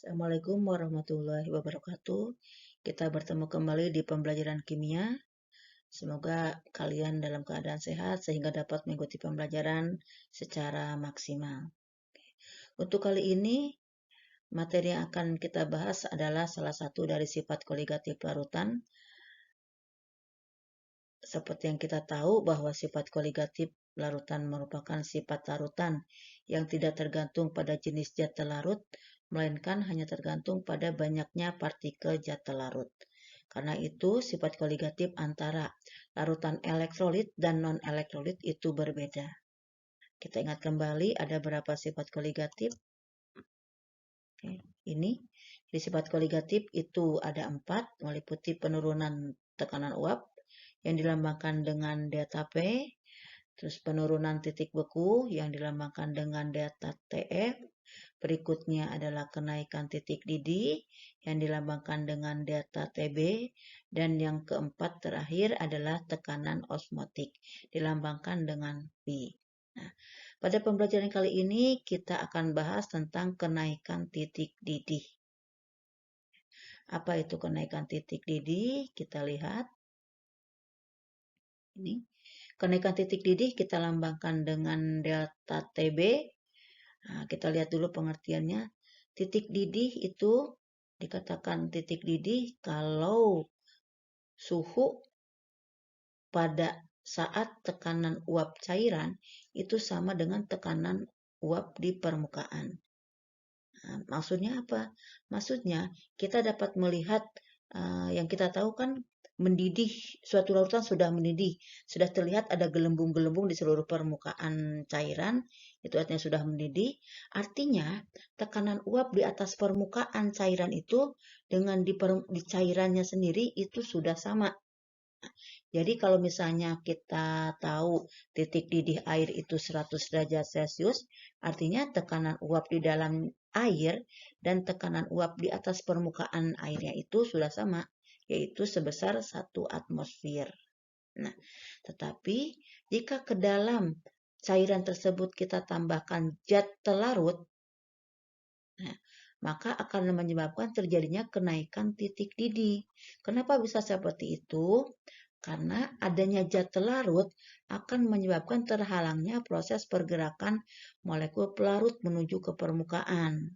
Assalamualaikum warahmatullahi wabarakatuh. Kita bertemu kembali di pembelajaran kimia. Semoga kalian dalam keadaan sehat sehingga dapat mengikuti pembelajaran secara maksimal. Untuk kali ini, materi yang akan kita bahas adalah salah satu dari sifat koligatif larutan. Seperti yang kita tahu bahwa sifat koligatif larutan merupakan sifat larutan yang tidak tergantung pada jenis zat larut, melainkan hanya tergantung pada banyaknya partikel zat larut. Karena itu, sifat koligatif antara larutan elektrolit dan non-elektrolit itu berbeda. Kita ingat kembali ada berapa sifat koligatif. Ini, di sifat koligatif itu ada 4, meliputi penurunan tekanan uap, yang dilambangkan dengan delta P, terus penurunan titik beku yang dilambangkan dengan delta TF, berikutnya adalah kenaikan titik didih yang dilambangkan dengan delta TB, dan yang keempat terakhir adalah tekanan osmotik dilambangkan dengan P. Nah, pada pembelajaran kali ini kita akan bahas tentang kenaikan titik didih. Apa itu kenaikan titik didih? Kita lihat. Ini. Kenaikan titik didih kita lambangkan dengan delta TB. Nah, kita lihat dulu pengertiannya. Titik didih itu dikatakan titik didih kalau suhu pada saat tekanan uap cairan itu sama dengan tekanan uap di permukaan. Nah, maksudnya apa? Maksudnya kita dapat melihat yang kita tahu kan mendidih, suatu larutan sudah mendidih, sudah terlihat ada gelembung-gelembung di seluruh permukaan cairan, itu artinya sudah mendidih. Artinya tekanan uap di atas permukaan cairan itu dengan di cairannya sendiri itu sudah sama. Jadi kalau misalnya kita tahu titik didih air itu 100 derajat Celcius, artinya tekanan uap di dalam air dan tekanan uap di atas permukaan airnya itu sudah sama, yaitu sebesar 1 atmosfer. Nah, tetapi jika ke dalam cairan tersebut kita tambahkan zat larut, nah, maka akan menyebabkan terjadinya kenaikan titik didih. Kenapa bisa seperti itu? Karena adanya zat larut akan menyebabkan terhalangnya proses pergerakan molekul pelarut menuju ke permukaan.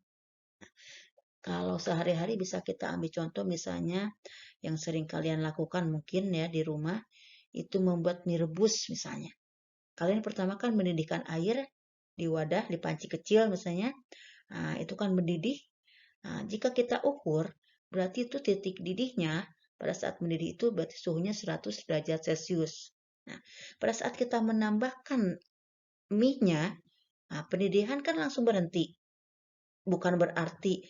Kalau sehari-hari bisa kita ambil contoh misalnya yang sering kalian lakukan mungkin ya di rumah, itu membuat mie rebus misalnya. Kalian pertama kan mendidihkan air di wadah, di panci kecil misalnya. Nah, itu kan mendidih. Nah, jika kita ukur, berarti itu titik didihnya pada saat mendidih itu berarti suhunya 100 derajat Celcius. Nah, pada saat kita menambahkan mie-nya, nah, pendidihan kan langsung berhenti. Bukan berarti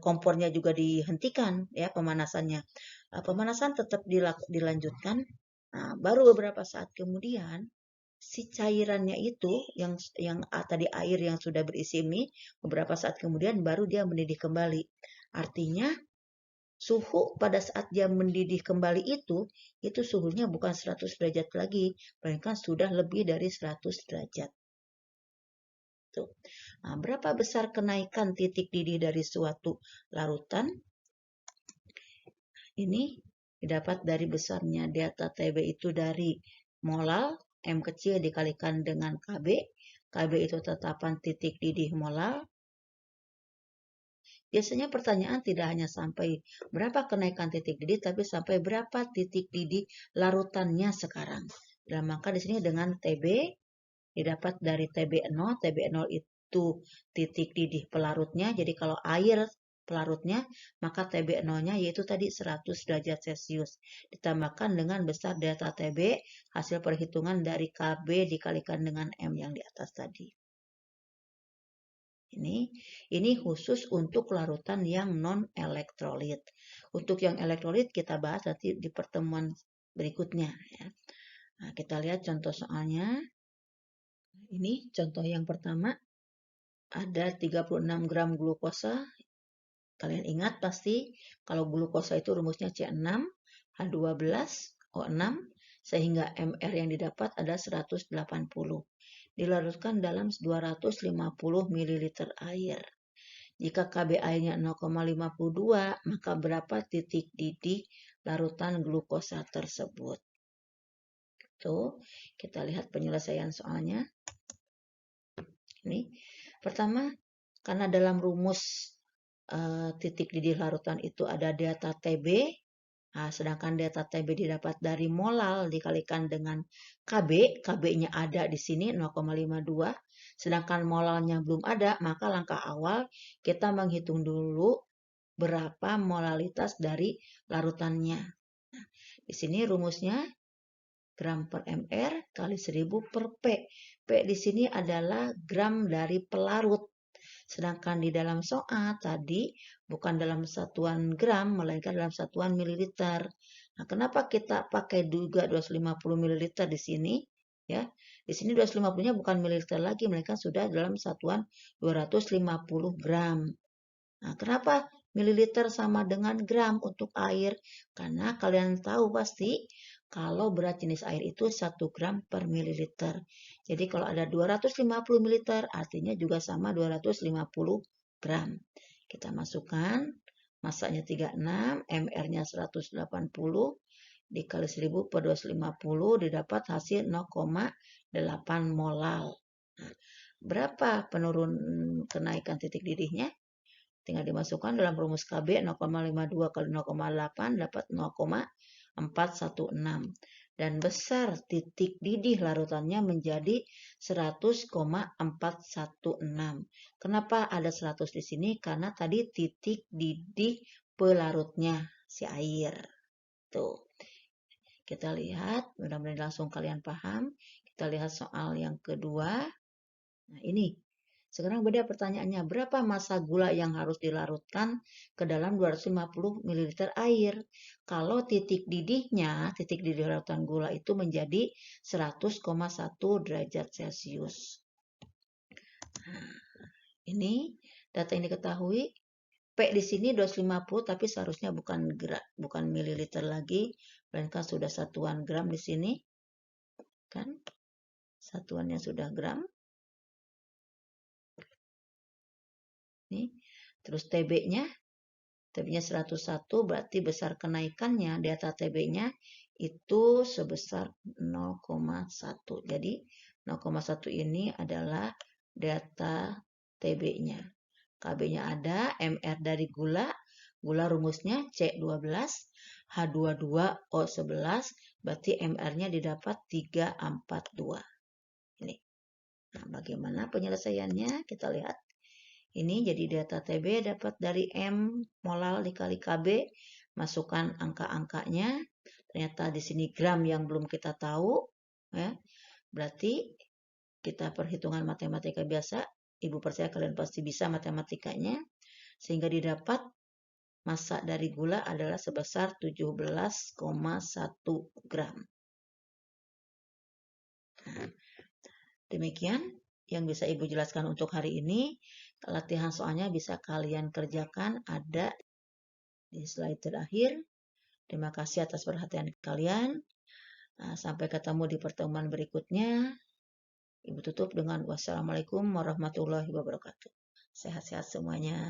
kompornya juga dihentikan ya pemanasannya. Pemanasan tetap dilanjutkan. Nah, baru beberapa saat kemudian si cairannya itu yang tadi air yang sudah berisi mie, beberapa saat kemudian baru dia mendidih kembali. Artinya suhu pada saat dia mendidih kembali itu suhunya bukan 100 derajat lagi, melainkan sudah lebih dari 100 derajat. Tuh. Nah, berapa besar kenaikan titik didih dari suatu larutan? Ini didapat dari besarnya delta TB itu dari molal, M kecil dikalikan dengan KB. KB itu tetapan titik didih molal. Biasanya pertanyaan tidak hanya sampai berapa kenaikan titik didih, tapi sampai berapa titik didih larutannya sekarang. Dalam maka di sini dengan TB didapat dari TB0. TB0 itu titik didih pelarutnya. Jadi kalau air pelarutnya, maka TB0-nya yaitu tadi 100 derajat Celcius. Ditambahkan dengan besar delta TB, hasil perhitungan dari KB dikalikan dengan M yang di atas tadi. Ini khusus untuk larutan yang non-elektrolit. Untuk yang elektrolit kita bahas nanti di pertemuan berikutnya. Ya. Nah, kita lihat contoh soalnya. Ini contoh yang pertama. Ada 36 gram glukosa. Kalian ingat pasti kalau glukosa itu rumusnya C6H12O6 sehingga MR yang didapat ada 180. Dilarutkan dalam 250 ml air. Jika Kb airnya 0,52, maka berapa titik didih larutan glukosa tersebut? Tuh, kita lihat penyelesaian soalnya. Ini pertama, karena dalam rumus titik didih larutan itu ada delta Tb, sedangkan delta Tb didapat dari molal dikalikan dengan Kb, Kb-nya ada di sini 0,52, sedangkan molalnya belum ada, maka langkah awal kita menghitung dulu berapa molalitas dari larutannya. Nah, di sini rumusnya gram per mr kali 1000 per P. P di sini adalah gram dari pelarut. Sedangkan di dalam soal tadi bukan dalam satuan gram, melainkan dalam satuan mililiter. Nah, kenapa kita pakai juga 250 mililiter di sini? Ya, di sini 250-nya bukan mililiter lagi, melainkan sudah dalam satuan 250 gram. Nah, kenapa mililiter sama dengan gram untuk air? Karena kalian tahu pasti kalau berat jenis air itu 1 gram per mililiter. Jadi kalau ada 250 mililiter artinya juga sama 250 gram. Kita masukkan masanya 36, mr-nya 180 dikali 1000 per 250 didapat hasil 0,8 molal. Nah, berapa penurun kenaikan titik didihnya? Tinggal dimasukkan dalam rumus Kb 0,52 kali 0,8 dapat 0,416. Dan besar titik didih larutannya menjadi 100,416. Kenapa ada 100 di sini? Karena tadi titik didih pelarutnya si air. Tuh. Kita lihat, mudah-mudahan langsung kalian paham. Kita lihat soal yang kedua. Nah, ini. Sekarang beda pertanyaannya, berapa massa gula yang harus dilarutkan ke dalam 250 ml air? Kalau titik didih larutan gula itu menjadi 100,1 derajat Celcius. Nah, ini data yang diketahui. P di sini 250 tapi seharusnya bukan mililiter lagi, melainkan sudah satuan gram di sini. Kan? Satuannya sudah gram. Nih. Terus TB-nya 101 berarti besar kenaikannya data TB-nya itu sebesar 0,1. Jadi 0,1 ini adalah data TB-nya. KB-nya ada, MR dari gula rumusnya C12, H22O11, berarti MR-nya didapat 342. Ini. Nah, bagaimana penyelesaiannya? Kita lihat. Ini jadi data TB dapat dari M molal dikali KB. Masukkan angka-angkanya. Ternyata di sini gram yang belum kita tahu. Ya. Berarti kita perhitungan matematika biasa. Ibu percaya kalian pasti bisa matematikanya. Sehingga didapat massa dari gula adalah sebesar 17,1 gram. Nah, demikian yang bisa Ibu jelaskan untuk hari ini. Latihan soalnya bisa kalian kerjakan ada di slide terakhir. Terima kasih atas perhatian kalian. Sampai ketemu di pertemuan berikutnya. Ibu tutup dengan wassalamualaikum warahmatullahi wabarakatuh. Sehat-sehat semuanya.